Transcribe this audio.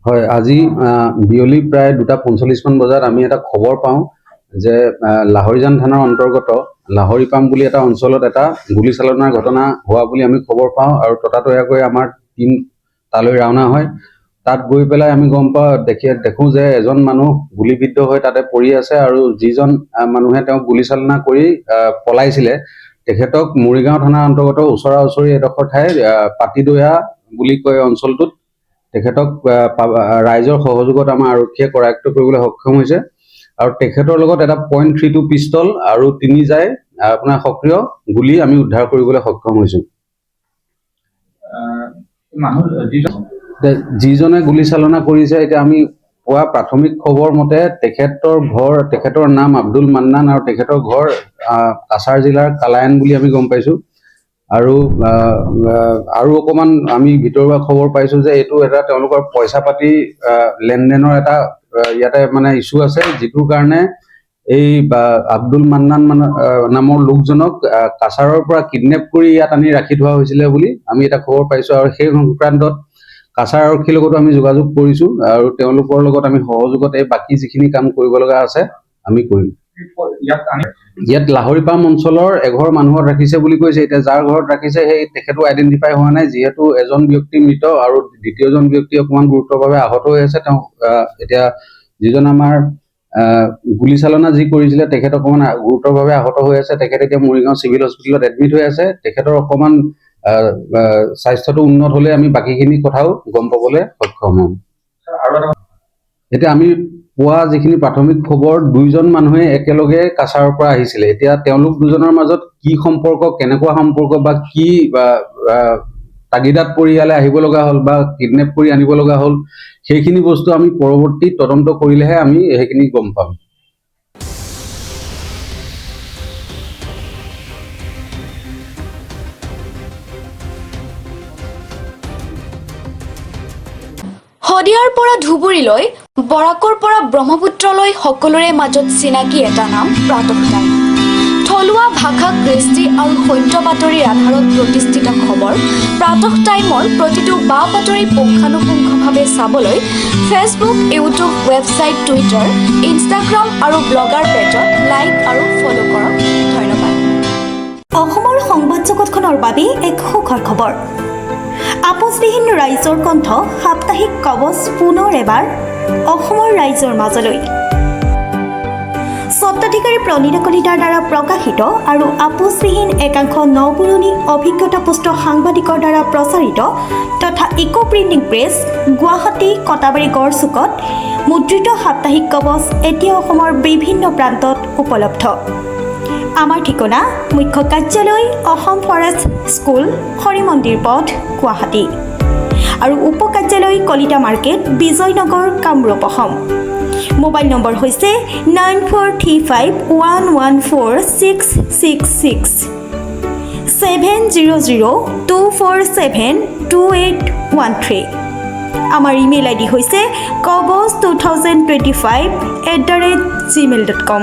হয়, আজি বিয়লি প্ৰায় 2:45 মান বজাত আমি এটা খবৰ পাওঁ যে লাহৰীজান থানাৰ অন্তৰ্গত লাহৰীপাম বুলি এটা অঞ্চলত এটা গুলীচালনাৰ ঘটনা হোৱা বুলি আমি খবৰ পাওঁ আৰু ততাতৈয়াকৈ আমাৰ টিম তালৈ ৰাওনা হয়। তাত গৈ পেলাই আমি গম পাওঁ দেখো যে এজন মানুহ গুলীবিদ্ধ হৈ তাতে পৰি আছে আৰু যিজন মানুহে তেওঁক গুলীচালনা কৰি পলাইছিলে তেখেতক মৰিগাঁও থানাৰ অন্তৰ্গত ওচৰা ওচৰি এডোখৰ ঠাই পাতিদৈয়া বুলি কয় অঞ্চলটোত তেখেতক ৰাইজৰ সহযোগত আমাৰ আৰক্ষীয়ে কৰায়ত্ব কৰিবলৈ সক্ষম হৈছে আৰু তেখেতৰ লগত এটা .32 পিষ্টল আৰু 3 জাই আপোনাৰ সক্ৰিয় গুলী আমি উদ্ধাৰ কৰিবলৈ সক্ষম হৈছো। যিজনে গুলীচালনা কৰিছে এতিয়া আমি পোৱা প্ৰাথমিক খবৰ মতে তেখেতৰ নাম আব্দুল মান্নান আৰু তেখেতৰ ঘৰ কাছাৰ জিলাৰ কালায়ন বুলি আমি গম পাইছো আৰু অকমান আমি ভিতৰুৱা খবৰ পাইছো যে এইটো এটা তেওঁলোকৰ পইচা পাতি লেনদেনৰ এটা ইয়াতে মানে ইস্যু আছে যিটোৰ কাৰণে এই আব্দুল মান্নান নামৰ লোকজনক কাছাৰৰ পৰা কিডনেপ কৰি ইয়াত আনি ৰাখি থোৱা হৈছিলে বুলি আমি এটা খবৰ পাইছো আৰু সেই সংক্ৰান্তত কাছাৰ আৰক্ষীৰ লগতো আমি যোগাযোগ কৰিছো আৰু তেওঁলোকৰ লগত আমি সহযোগত এই বাকী যিখিনি কাম কৰিব লগা আছে আমি কৰিম। ইয়াত লাহৰীপাম অঞ্চলৰ এঘৰ মানুহত ৰাখিছে বুলি কৈছে। এতিয়া যাৰ ঘৰত ৰাখিছে সেই তেখেতো আইডেন্টিফাই হোৱা নাই যিহেতু এজন ব্যক্তি মৃত আৰু দ্বিতীয়জন ব্যক্তি অকমান গুৰুতৰভাৱে আহত হৈ আছে। তেওঁ এতিয়া যিজন আমাৰ গুলীচালনা যি কৰিছিলে তেখেত অকমান গুৰুতৰভাৱে আহত হৈ আছে। তেখেত এতিয়া মৰিগাঁও চিভিল হস্পিটেলত এডমিট হৈ আছে। তেখেতৰ অকমান স্বাস্থ্যটো উন্নত হলে আমি বাকীখিনি কথাও গম পাবলৈ সক্ষম হম। এতিয়া আমি পোৱা যিখিনি প্ৰাথমিক খবৰ 2জন মানুহে একেলগে কাছাৰৰ পৰা আহিছিলে। এতিয়া তেওঁলোক দুজনৰ মাজত কি সম্পৰ্ক, কেনেকুৱা সম্পৰ্ক বা কি তাগিদাত পৰি ইয়ালৈ আহিব লগা হ'ল বা কিডনেপ কৰি আনিব লগা হ'ল সেইখিনি বস্তু আমি পৰৱৰ্তী তদন্ত কৰিলেহে আমি সেইখিনি গম পাম। শদিয়াৰ পৰা ধুবুৰীলৈ, বৰাকৰ পৰা ব্ৰহ্মপুত্ৰলৈ সকলোৰে মাজত চিনাকি এটা নাম প্ৰাতঃ টাইম। থলুৱা ভাষা, কৃষ্টি আৰু সত্য বাতৰিৰ আধাৰত প্ৰতিষ্ঠিত খবৰ প্ৰাতঃ টাইমৰ প্ৰতিটো বা বাতৰি পুংখানুপুংখভাৱে চাবলৈ Facebook, YouTube, website, Twitter, Instagram আৰু ব্লগাৰ পেজত লাইক আৰু ফ'ল' কৰক। ধন্যবাদ। অসমৰ সংবাদ জগতখনৰ বাবে এক সুখৰ খবৰ। আপোচবিহীন ৰাইজৰ কণ্ঠ সাপ্তাহিক কবচ পুনৰ এবাৰ অসমৰ ৰাইজৰ মাজলৈ। স্বত্বাধিকাৰী প্ৰণীতা কলিতাৰ দ্বাৰা প্ৰকাশিত আৰু আপোচবিহীন একাংশ নপুৰণি অভিজ্ঞতাপুষ্ট সাংবাদিকৰ দ্বাৰা প্ৰচাৰিত তথা eco printing press, Guwahati, Katabari, গড়চুকত মুদ্ৰিত সাপ্তাহিক কবচ এতিয়া অসমৰ বিভিন্ন প্ৰান্তত উপলব্ধ। আমাৰ ঠিকনা মুখ্য কাৰ্যালয় অসম ফৰেষ্ট স্কুল, হৰি মন্দিৰ পথ, গুৱাহাটী আৰু উপ কাৰ্যালয় Kalita market, Bijoynagar, Kamrup, Assam. Mobile number হৈছে 9435114666 70024728113। আমাৰ ইমেইল আইডি হৈছে kobos2025@gmail.com।